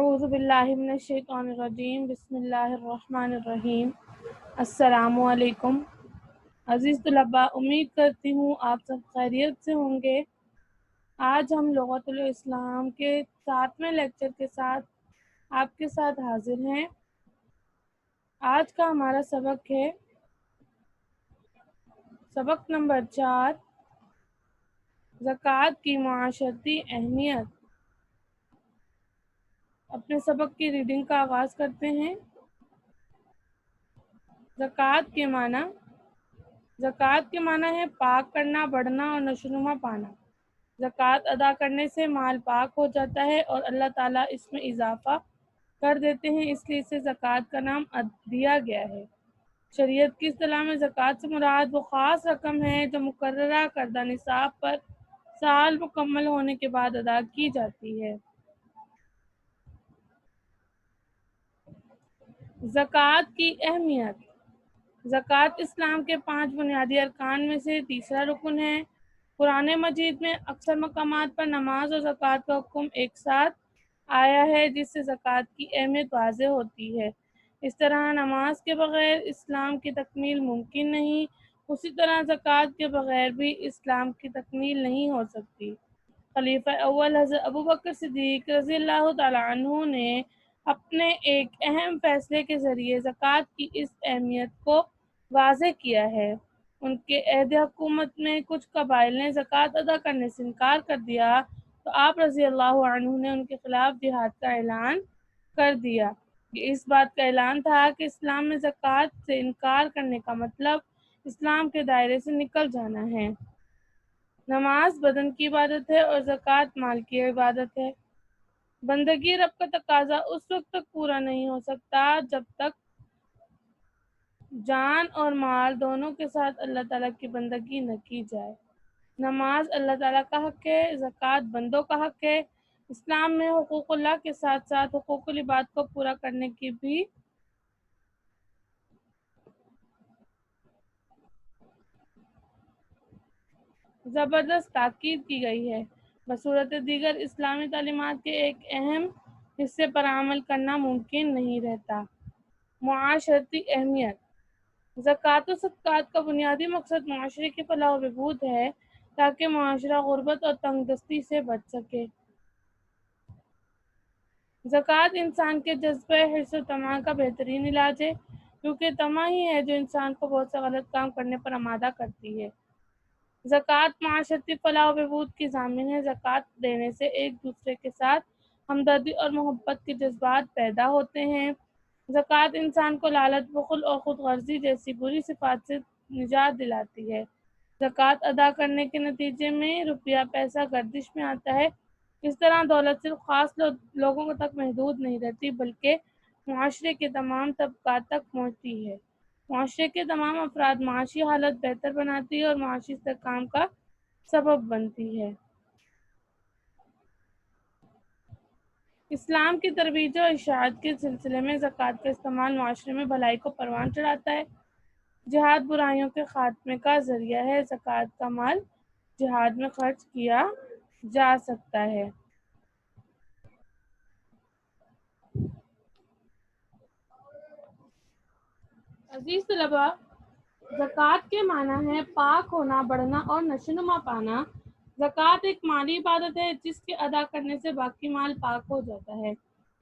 اعوذ باللہ من الشیطان الرجیم بسم اللہ الرحمن الرحیم۔ السلام علیکم عزیز طلباء، امید کرتی ہوں آپ سب خیریت سے ہوں گے۔ آج ہم لغت الاسلام کے 7ویں لیکچر کے ساتھ آپ کے ساتھ حاضر ہیں۔ آج کا ہمارا سبق ہے سبق نمبر 4، زکوٰۃ کی معاشرتی اہمیت۔ اپنے سبق کی ریڈنگ کا آغاز کرتے ہیں۔ زکوٰۃ کے معنی۔ زکوٰۃ کے معنی ہے پاک کرنا، بڑھنا اور نشوونما پانا۔ زکوٰۃ ادا کرنے سے مال پاک ہو جاتا ہے اور اللہ تعالیٰ اس میں اضافہ کر دیتے ہیں، اس لیے اسے زکوٰۃ کا نام دیا گیا ہے۔ شریعت کی اصطلاح میں زکوٰۃ سے مراد وہ خاص رقم ہے جو مقررہ کردہ نصاب پر سال مکمل ہونے کے بعد ادا کی جاتی ہے۔ زکوٰۃ کی اہمیت۔ زکوٰۃ اسلام کے 5 بنیادی ارکان میں سے تیسرا رکن ہے۔ قرآن مجید میں اکثر مقامات پر نماز اور زکوٰۃ کا حکم ایک ساتھ آیا ہے، جس سے زکوٰۃ کی اہمیت واضح ہوتی ہے۔ اس طرح نماز کے بغیر اسلام کی تکمیل ممکن نہیں، اسی طرح زکوٰۃ کے بغیر بھی اسلام کی تکمیل نہیں ہو سکتی۔ خلیفہ اول حضرت ابوبکر صدیق رضی اللہ تعالیٰ عنہ نے اپنے ایک اہم فیصلے کے ذریعے زکوٰۃ کی اس اہمیت کو واضح کیا ہے۔ ان کے عہد حکومت میں کچھ قبائل نے زکوٰۃ ادا کرنے سے انکار کر دیا تو آپ رضی اللہ عنہ نے ان کے خلاف جہاد کا اعلان کر دیا۔ یہ اس بات کا اعلان تھا کہ اسلام میں زکوٰۃ سے انکار کرنے کا مطلب اسلام کے دائرے سے نکل جانا ہے۔ نماز بدن کی عبادت ہے اور زکوٰۃ مال کی عبادت ہے۔ بندگی رب کا تقاضا اس وقت تک پورا نہیں ہو سکتا جب تک جان اور مال دونوں کے ساتھ اللہ تعالیٰ کی بندگی نہ کی جائے۔ نماز اللہ تعالیٰ کا حق ہے، زکوٰۃ بندوں کا حق ہے۔ اسلام میں حقوق اللہ کے ساتھ ساتھ حقوق العباد کو پورا کرنے کی بھی زبردست تاکید کی گئی ہے۔ بصورت دیگر اسلامی تعلیمات کے ایک اہم حصے پر عمل کرنا ممکن نہیں رہتا۔ معاشرتی اہمیت۔ زکوٰۃ و صدقات کا بنیادی مقصد معاشرے کی فلاح و بہبود ہے تاکہ معاشرہ غربت اور تنگ دستی سے بچ سکے۔ زکوٰۃ انسان کے جذبہ حرص و طمع کا بہترین علاج ہے، کیونکہ طمع ہی ہے جو انسان کو بہت سے غلط کام کرنے پر آمادہ کرتی ہے۔ زکوٰۃ معاشرتی فلاح و بہبود کی ضامن ہے۔ زکوٰۃ دینے سے ایک دوسرے کے ساتھ ہمدردی اور محبت کے جذبات پیدا ہوتے ہیں۔ زکوٰۃ انسان کو لالچ، بخل اور خود غرضی جیسی بری صفات سے نجات دلاتی ہے۔ زکوٰۃ ادا کرنے کے نتیجے میں روپیہ پیسہ گردش میں آتا ہے۔ اس طرح دولت صرف خاص لوگوں تک محدود نہیں رہتی بلکہ معاشرے کے تمام طبقات تک پہنچتی ہے۔ معاشرے کے تمام افراد معاشی حالت بہتر بناتی ہے اور معاشی استحکام کا سبب بنتی ہے۔ اسلام کی ترویج و اشاعت کے سلسلے میں زکوٰۃ کا استعمال معاشرے میں بھلائی کو پروان چڑھاتا ہے۔ جہاد برائیوں کے خاتمے کا ذریعہ ہے۔ زکوٰۃ کا مال جہاد میں خرچ کیا جا سکتا ہے۔ عزیز طلباء، زکوٰۃ کے معنی ہے پاک ہونا، بڑھنا اور نشوونما پانا۔ زکوٰۃ ایک مالی عبادت ہے جس کے ادا کرنے سے باقی مال پاک ہو جاتا ہے،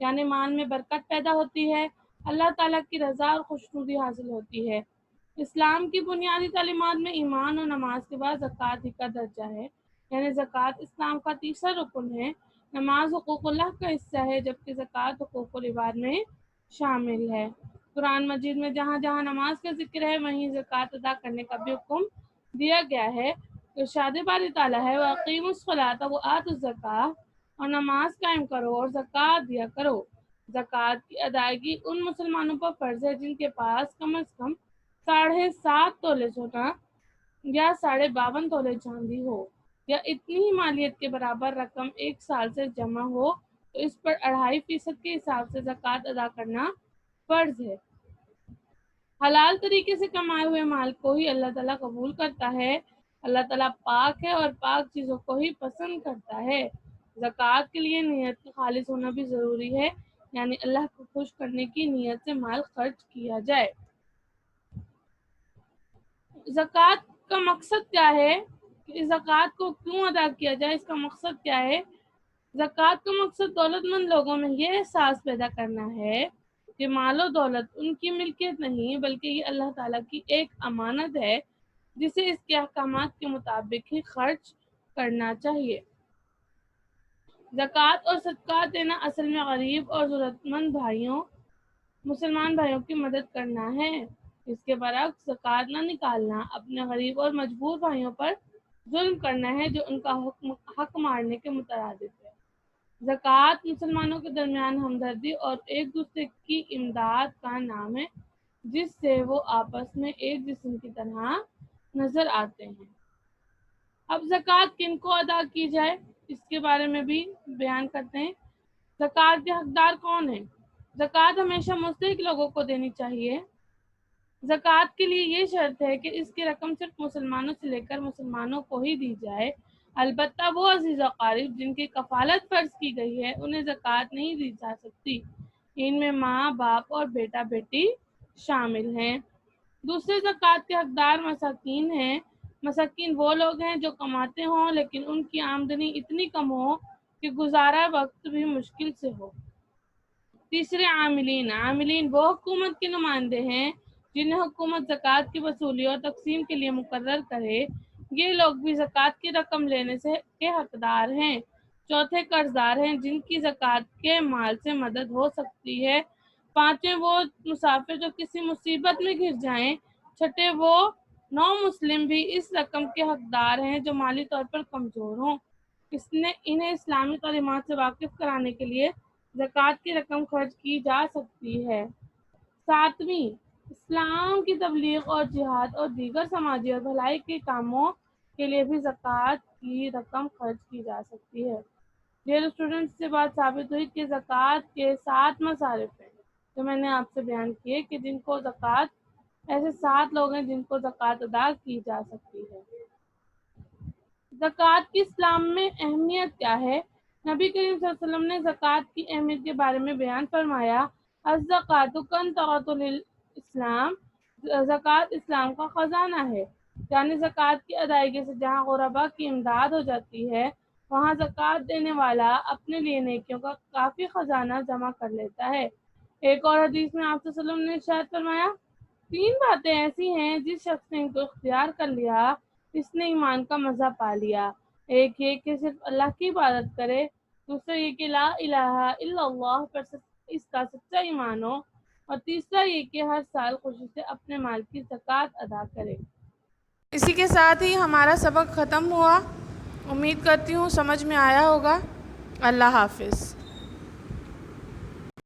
یعنی مال میں برکت پیدا ہوتی ہے، اللہ تعالیٰ کی رضا اور خوشنودی حاصل ہوتی ہے۔ اسلام کی بنیادی تعلیمات میں ایمان اور نماز کے بعد زکوٰۃ ہی کا درجہ ہے، یعنی زکوٰۃ اسلام کا تیسرا رکن ہے۔ نماز حقوق اللہ کا حصہ ہے جبکہ زکوٰۃ حقوق العباد میں شامل ہے۔ قرآن مجید میں جہاں جہاں نماز کا ذکر ہے وہیں زکوٰۃ ادا کرنے کا بھی حکم دیا گیا ہے۔ ارشاد باری تعالیٰ ہے وَأَقِیمُوا الصَّلَاةَ وَآتُوا الزَّکَاةَ، اور نماز قائم کرو اور زکوٰۃ دیا کرو۔ زکوٰۃ کی ادائیگی ان مسلمانوں پر فرض ہے جن کے پاس کم از کم 7.5 تولے سونا یا 52.5 تولے چاندی ہو، یا اتنی ہی مالیت کے برابر رقم ایک سال سے جمع ہو تو اس پر 2.5% کے حساب سے زکوٰۃ ادا کرنا فرض ہے۔ حلال طریقے سے کمائے ہوئے مال کو ہی اللہ تعالیٰ قبول کرتا ہے۔ اللہ تعالیٰ پاک ہے اور پاک چیزوں کو ہی پسند کرتا ہے۔ زکوٰۃ کے لیے نیت کا خالص ہونا بھی ضروری ہے، یعنی اللہ کو خوش کرنے کی نیت سے مال خرچ کیا جائے۔ زکوٰۃ کا مقصد کیا ہے؟ کہ زکوٰۃ کو کیوں ادا کیا جائے، اس کا مقصد کیا ہے؟ زکوٰۃ کا مقصد دولت مند لوگوں میں یہ احساس پیدا کرنا ہے کہ مال و دولت ان کی ملکیت نہیں بلکہ یہ اللہ تعالیٰ کی ایک امانت ہے جسے اس کے احکامات کے مطابق ہی خرچ کرنا چاہیے۔ زکوٰۃ اور صدقات دینا اصل میں غریب اور ضرورت مند مسلمان بھائیوں کی مدد کرنا ہے۔ اس کے برعکس زکوٰۃ نہ نکالنا اپنے غریب اور مجبور بھائیوں پر ظلم کرنا ہے جو ان کا حق مارنے کے مترادف ہے۔ زکوٰۃ مسلمانوں کے درمیان ہمدردی اور ایک دوسرے کی امداد کا نام ہے جس سے وہ آپس میں ایک جسم کی طرح نظر آتے ہیں۔ اب زکوٰۃ کن کو ادا کی جائے اس کے بارے میں بھی بیان کرتے ہیں۔ زکوٰۃ کے حقدار کون ہیں؟ زکوٰۃ ہمیشہ مستحق لوگوں کو دینی چاہیے۔ زکوٰۃ کے لیے یہ شرط ہے کہ اس کی رقم صرف مسلمانوں سے لے کر مسلمانوں کو ہی دی جائے، البتہ وہ عزیز اقارب جن کی کفالت فرض کی گئی ہے انہیں زکوٰۃ نہیں دی جا سکتی، ان میں ماں باپ اور بیٹا بیٹی شامل ہیں۔ دوسرے زکوٰۃ کے حقدار مساکین ہیں۔ مساکین وہ لوگ ہیں جو کماتے ہوں لیکن ان کی آمدنی اتنی کم ہو کہ گزارا وقت بھی مشکل سے ہو۔ تیسرے عاملین وہ حکومت کے نمائندے ہیں جنہیں حکومت زکوٰۃ کی وصولی اور تقسیم کے لیے مقرر کرے، یہ لوگ بھی زکوٰۃ کی رقم لینے کے حقدار ہیں۔ چوتھے قرضدار ہیں جن کی زکوٰۃ کے مال سے مدد ہو سکتی ہے۔ پانچویں وہ مسافر جو کسی مصیبت میں گھر جائیں۔ چھٹے وہ نو مسلم بھی اس رقم کے حقدار ہیں جو مالی طور پر کمزور ہوں، انہیں اسلامی تعلیمات سے واقف کرانے کے لیے زکوٰۃ کی رقم خرچ کی جا سکتی ہے۔ ساتویں، اسلام کی تبلیغ اور جہاد اور دیگر سماجی اور بھلائی کے کاموں کے لیے بھی زکوٰۃ کی رقم خرچ کی جا سکتی ہے۔ ڈیئر اسٹوڈنٹس، سے بات ثابت ہوئی کہ زکوٰۃ کے 7 مصارف ہیں جو میں نے آپ سے بیان کیے کہ جن کو زکوٰۃ، ایسے 7 لوگ ہیں جن کو زکوٰۃ ادا کی جا سکتی ہے۔ زکوٰۃ کی اسلام میں اہمیت کیا ہے؟ نبی کریم صلی اللہ علیہ وسلم نے زکوٰۃ کی اہمیت کے بارے میں بیان فرمایا، الزکوٰۃ کنزۃ الاسلام، زکوٰۃ اسلام کا خزانہ ہے، یعنی زکوٰۃ کی ادائیگی سے جہاں غربا کی امداد ہو جاتی ہے وہاں زکوٰۃ دینے والا اپنے لیے نیکیوں کا کافی خزانہ جمع کر لیتا ہے۔ ایک اور حدیث میں آپ صلی اللہ علیہ وسلم نے ارشاد فرمایا، 3 باتیں ایسی ہیں جس شخص نے ان کو اختیار کر لیا اس نے ایمان کا مزہ پا لیا۔ ایک یہ کہ صرف اللہ کی عبادت کرے، دوسرا یہ کہ لا الہ الا اللہ پر اس کا سچا ایمان ہو، اور تیسرا یہ کہ ہر سال خوشی سے اپنے مال کی زکوٰۃ ادا کرے۔ اسی کے ساتھ ہی ہمارا سبق ختم ہوا۔ امید کرتی ہوں سمجھ میں آیا ہوگا۔ اللہ حافظ۔